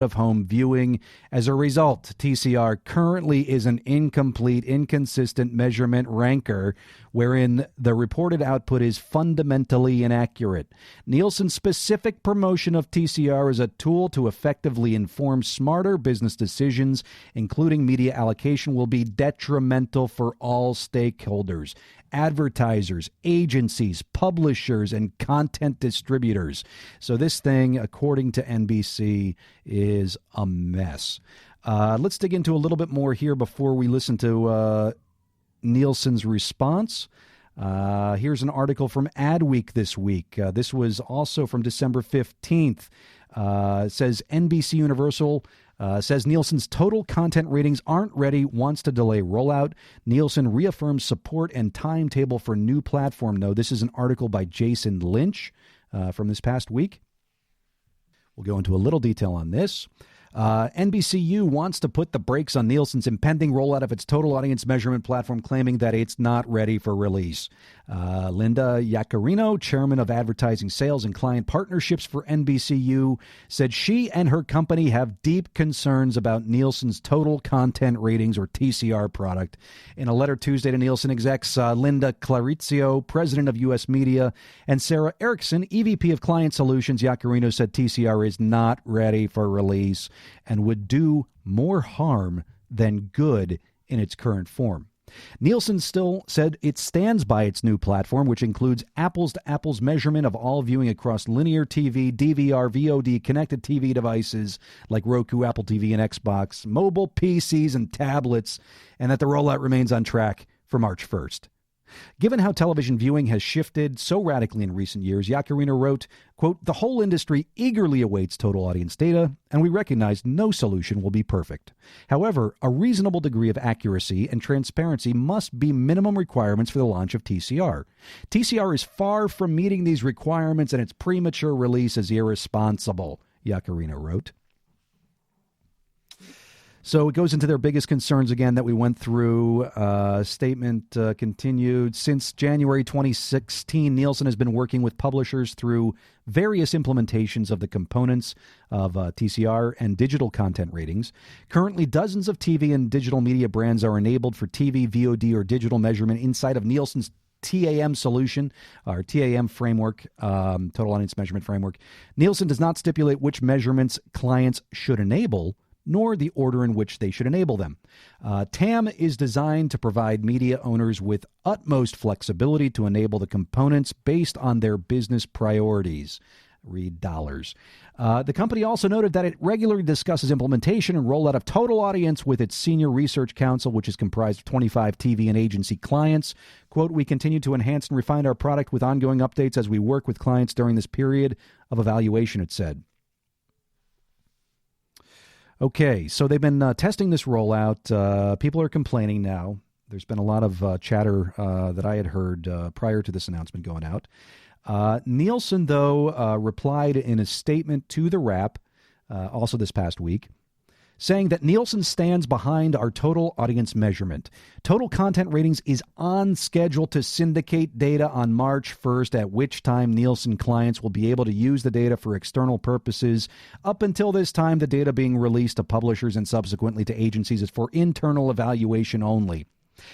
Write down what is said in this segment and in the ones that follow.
of home viewing. As a result, TCR currently is an incomplete, inconsistent measurement ranker wherein the reported output is fundamentally inaccurate. Nielsen's specific promotion of TCR as a tool to effectively inform smarter business decisions, including media allocation, will be detrimental for all stakeholders: advertisers, agencies, publishers, and content distributors. So this thing, according to NBC, is a mess. Let's dig into a little bit more here before we listen to Nielsen's response. Here's an article from Adweek this week. This was also from December 15th. It says NBCUniversal says Nielsen's total content ratings aren't ready, wants to delay rollout. Nielsen reaffirms support and timetable for new platform. No, this is an article by Jason Lynch from this past week. We'll go into a little detail on this. NBCU wants to put the brakes on Nielsen's impending rollout of its total audience measurement platform, claiming that it's not ready for release. Linda Yaccarino, chairman of advertising sales and client partnerships for NBCU, said she and her company have deep concerns about Nielsen's total content ratings, or TCR, product. In a letter Tuesday to Nielsen execs, Linda Clarizio, president of U.S. Media, and Sarah Erickson, EVP of Client Solutions, Yaccarino said TCR is not ready for release and would do more harm than good in its current form. Nielsen still said it stands by its new platform, which includes apples-to-apples measurement of all viewing across linear TV, DVR, VOD, connected TV devices like Roku, Apple TV, and Xbox, mobile PCs, and tablets, and that the rollout remains on track for March 1st. Given how television viewing has shifted so radically in recent years, Yaccarino wrote, quote, "The whole industry eagerly awaits total audience data, and we recognize no solution will be perfect. However, a reasonable degree of accuracy and transparency must be minimum requirements for the launch of TCR. TCR is far from meeting these requirements, and its premature release is irresponsible," Yaccarino wrote. So it goes into their biggest concerns again that we went through. Statement continued. Since January 2016, Nielsen has been working with publishers through various implementations of the components of TCR and digital content ratings. Currently, dozens of TV and digital media brands are enabled for TV, VOD, or digital measurement inside of Nielsen's TAM solution, or TAM framework, total audience measurement framework. Nielsen does not stipulate which measurements clients should enable, nor the order in which they should enable them. TAM is designed to provide media owners with utmost flexibility to enable the components based on their business priorities. Read dollars. The company also noted that it regularly discusses implementation and rollout of total audience with its senior research council, which is comprised of 25 TV and agency clients. Quote, "We continue to enhance and refine our product with ongoing updates as we work with clients during this period of evaluation," it said. Okay, so they've been testing this rollout. People are complaining now. There's been a lot of chatter that I had heard prior to this announcement going out. Nielsen, though, replied in a statement to the Wrap, also this past week, saying that Nielsen stands behind our total audience measurement. Total content ratings is on schedule to syndicate data on March 1st, at which time Nielsen clients will be able to use the data for external purposes. Up until this time, the data being released to publishers and subsequently to agencies is for internal evaluation only.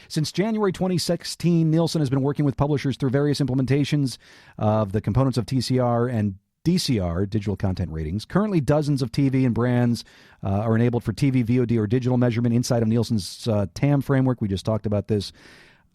Since January 2016, Nielsen has been working with publishers through various implementations of the components of TCR and DCR, digital content ratings. Currently, dozens of TV and brands are enabled for TV, VOD, or digital measurement inside of Nielsen's TAM framework. We just talked about this.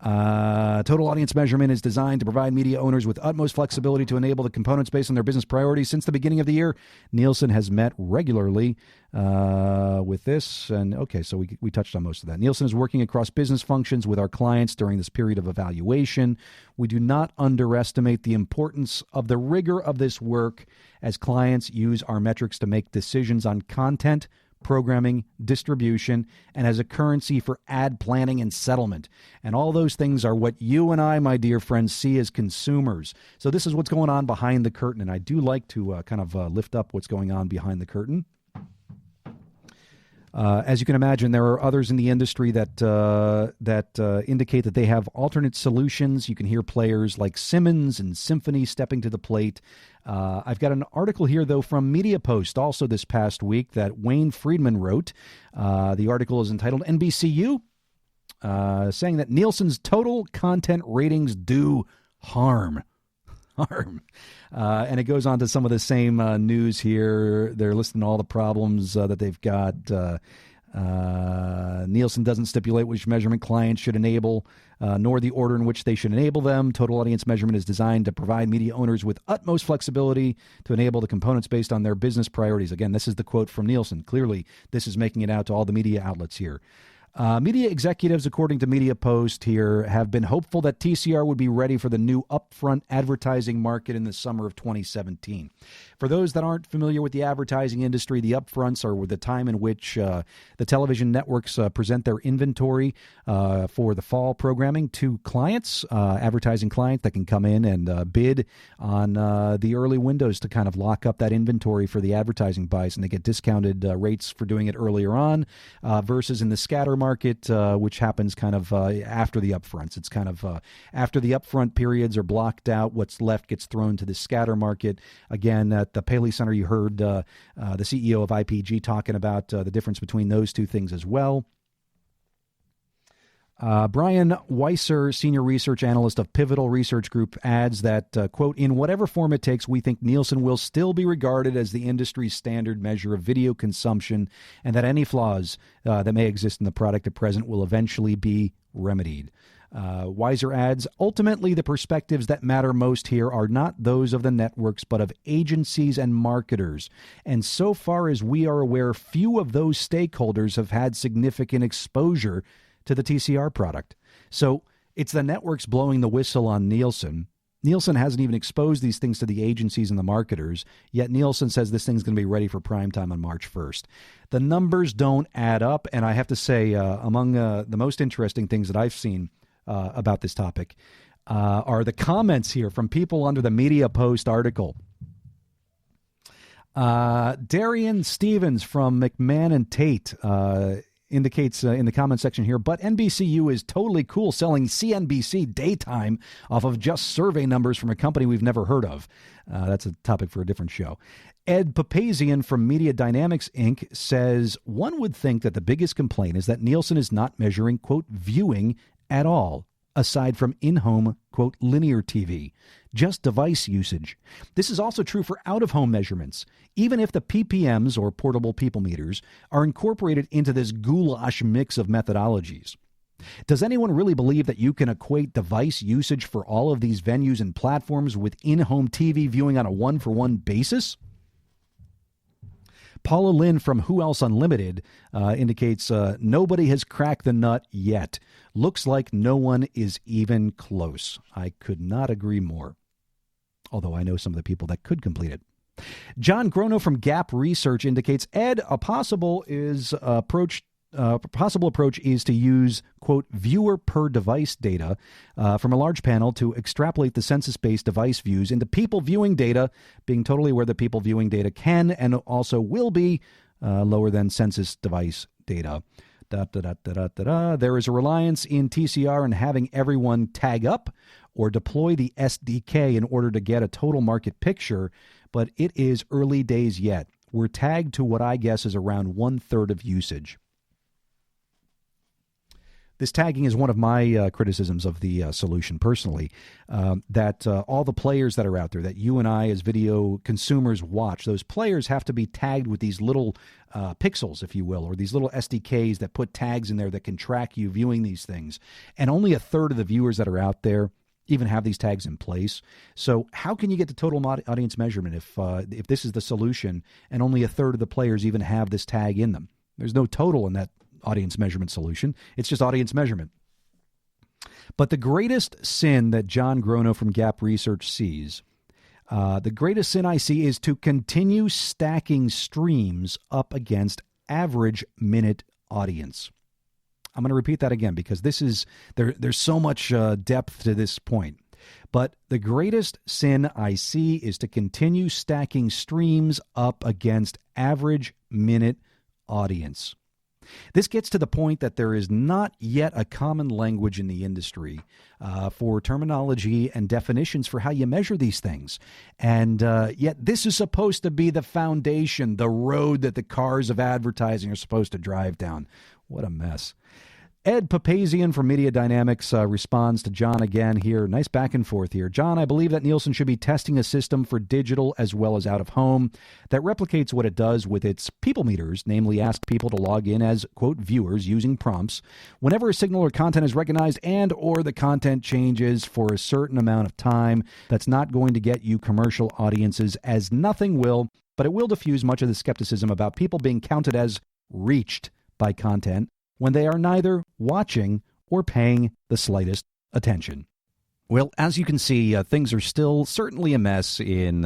Total audience measurement is designed to provide media owners with utmost flexibility to enable the components based on their business priorities. Since the beginning of the year, Nielsen has met regularly with this. And okay, so we touched on most of that. Nielsen is working across business functions with our clients during this period of evaluation. We do not underestimate the importance of the rigor of this work as clients use our metrics to make decisions on content, programming, distribution, and as a currency for ad planning and settlement. And all those things are what you and I, my dear friends, see as consumers. So this is what's going on behind the curtain, and I do like to lift up what's going on behind the curtain. As you can imagine, there are others in the industry that indicate that they have alternate solutions. You can hear players like Simmons and Symphony stepping to the plate. I've got an article here, though, from MediaPost, also this past week, that Wayne Friedman wrote. The article is entitled NBCU, saying that Nielsen's total content ratings do harm. And it goes on to some of the same news here. They're listing all the problems that they've got. Nielsen doesn't stipulate which measurement clients should enable, nor the order in which they should enable them. Total audience measurement is designed to provide media owners with utmost flexibility to enable the components based on their business priorities. Again, this is the quote from Nielsen. Clearly, this is making it out to all the media outlets here. Media executives, according to MediaPost here, have been hopeful that TCR would be ready for the new upfront advertising market in the summer of 2017. For those that aren't familiar with the advertising industry, the upfronts are the time in which the television networks present their inventory for the fall programming to clients, advertising clients that can come in and bid on the early windows to kind of lock up that inventory for the advertising buys, and they get discounted rates for doing it earlier on versus in the scatter market, which happens kind of after the upfronts. It's kind of after the upfront periods are blocked out, what's left gets thrown to the scatter market. Again, at the Paley Center, you heard the CEO of IPG talking about the difference between those two things as well. Brian Weiser, senior research analyst of Pivotal Research Group, adds that, quote, in whatever form it takes, we think Nielsen will still be regarded as the industry's standard measure of video consumption, and that any flaws that may exist in the product at present will eventually be remedied. Weiser adds, ultimately, the perspectives that matter most here are not those of the networks, but of agencies and marketers. And so far as we are aware, few of those stakeholders have had significant exposure to the TCR product. So it's the networks blowing the whistle on Nielsen. Nielsen hasn't even exposed these things to the agencies and the marketers, yet Nielsen says this thing's going to be ready for prime time on March 1st. The numbers don't add up, and I have to say, among the most interesting things that I've seen about this topic are the comments here from people under the MediaPost article. Darian Stevens from McMahon and Tate indicates in the comment section here, but NBCU is totally cool selling CNBC daytime off of just survey numbers from a company we've never heard of. That's a topic for a different show. Ed Papazian from Media Dynamics, Inc. says, one would think that the biggest complaint is that Nielsen is not measuring, quote, viewing at all, aside from in-home, quote, linear TV, just device usage. This is also true for out-of-home measurements. Even if the PPMs, or portable people meters, are incorporated into this goulash mix of methodologies. Does anyone really believe that you can equate device usage for all of these venues and platforms with in-home TV viewing on a one-for-one basis? Paula Lynn from Who Else Unlimited indicates nobody has cracked the nut yet. Looks like no one is even close. I could not agree more, although I know some of the people that could complete it. John Grono from Gap Research indicates, Ed, a possible approach is to use, quote, viewer per device data from a large panel to extrapolate the census-based device views into people viewing data, being totally aware that people viewing data can and also will be lower than census device data. There is a reliance in TCR in having everyone tag up or deploy the SDK in order to get a total market picture, but it is early days yet. We're tagged to what I guess is around 1/3 of usage. This tagging is one of my criticisms of the solution personally, that all the players that are out there that you and I as video consumers watch, those players have to be tagged with these little pixels, if you will, or these little SDKs that put tags in there that can track you viewing these things. And only 1/3 of the viewers that are out there even have these tags in place. So how can you get to total audience measurement if this is the solution and only 1/3 of the players even have this tag in them? There's no total in that audience measurement solution. It's just audience measurement. But the greatest sin that John Grono from Gap Research sees, the greatest sin I see is to continue stacking streams up against average minute audience. I'm going to repeat that again because this is there's so much depth to this point. But the greatest sin I see is to continue stacking streams up against average minute audience. This gets to the point that there is not yet a common language in the industry for terminology and definitions for how you measure these things. And yet this is supposed to be the foundation, the road that the cars of advertising are supposed to drive down. What a mess. Ed Papazian from Media Dynamics responds to John again here. Nice back and forth here. John, I believe that Nielsen should be testing a system for digital as well as out of home that replicates what it does with its people meters, namely ask people to log in as, quote, viewers using prompts whenever a signal or content is recognized and or the content changes for a certain amount of time. That's not going to get you commercial audiences, as nothing will, but it will diffuse much of the skepticism about people being counted as reached by content when they are neither watching or paying the slightest attention. Well, as you can see, things are still certainly a mess in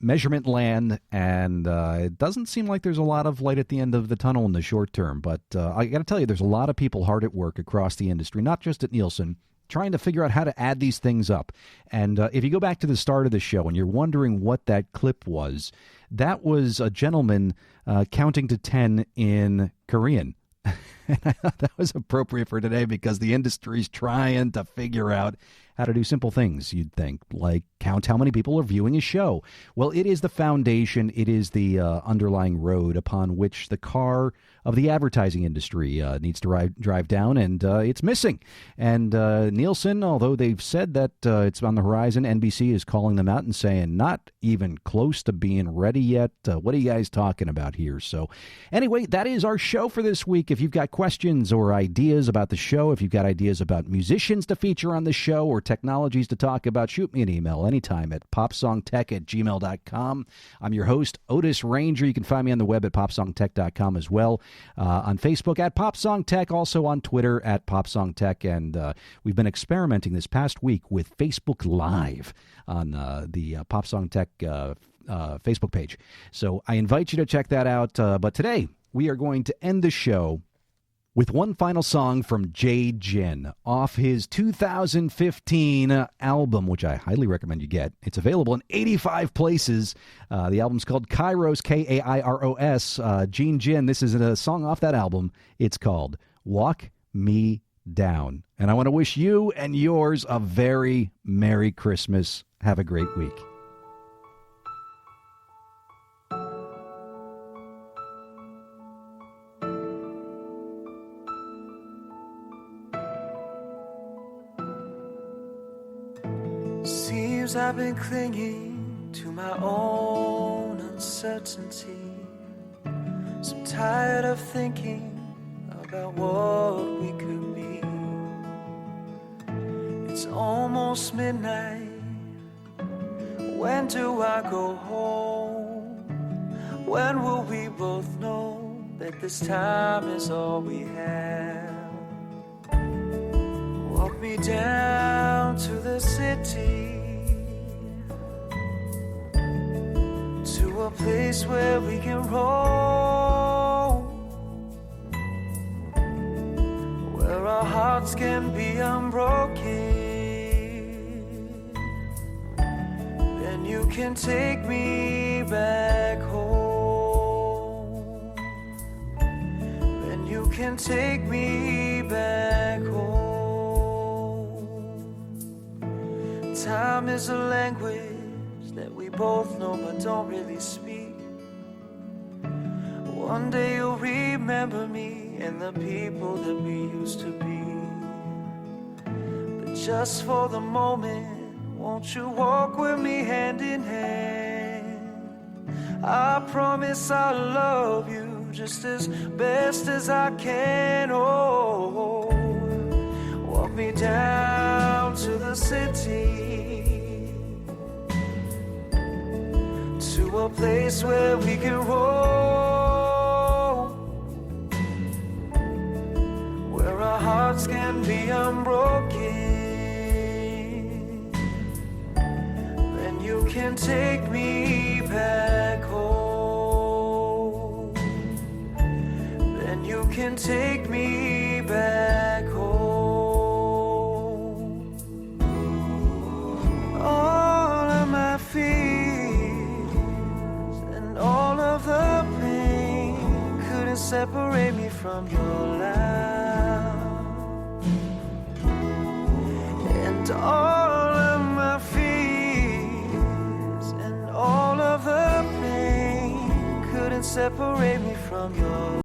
measurement land, and it doesn't seem like there's a lot of light at the end of the tunnel in the short term. But I got to tell you, there's a lot of people hard at work across the industry, not just at Nielsen, trying to figure out how to add these things up. And if you go back to the start of the show and you're wondering what that clip was, that was a gentleman counting to 10 in Korean. And I thought that was appropriate for today because the industry's trying to figure out how to do simple things, you'd think, like count how many people are viewing a show. Well, it is the foundation. It is the underlying road upon which the car of the advertising industry needs to drive down, and it's missing. And Nielsen, although they've said that it's on the horizon, NBC is calling them out and saying, not even close to being ready yet. What are you guys talking about here? So anyway, that is our show for this week. If you've got questions or ideas about the show, if you've got ideas about musicians to feature on the show or technologies to talk about, shoot me an email anytime at popsongtech@gmail.com. I'm your host, Otis Ranger. You can find me on the web at popsongtech.com as well. On Facebook at PopSongTech, also on Twitter at PopSongTech. And we've been experimenting this past week with Facebook Live on the PopSongTech Facebook page. So I invite you to check that out. But today we are going to end the show with one final song from Jae Jin off his 2015 album, which I highly recommend you get. It's available in 85 places. The album's called Kairos, Kairos. Jin, this is a song off that album. It's called Walk Me Down. And I want to wish you and yours a very Merry Christmas. Have a great week. Seems I've been clinging to my own uncertainty. So tired of thinking about what we could be. It's almost midnight. When do I go home? When will we both know that this time is all we have? Walk me down to the city, to a place where we can roam, where our hearts can be unbroken. Then you can take me back home. Then you can take me back home. Time is a language that we both know but don't really speak. One day you'll remember me and the people that we used to be. But just for the moment, won't you walk with me hand in hand? I promise I'll love you just as best as I can. Oh, walk me down to the city, to a place where we can roam, where our hearts can be unbroken. Then you can take me back home. Then you can take me back home. All of my fears and all of the pain couldn't separate me from your love. And all of my fears and all of the pain couldn't separate me from your love.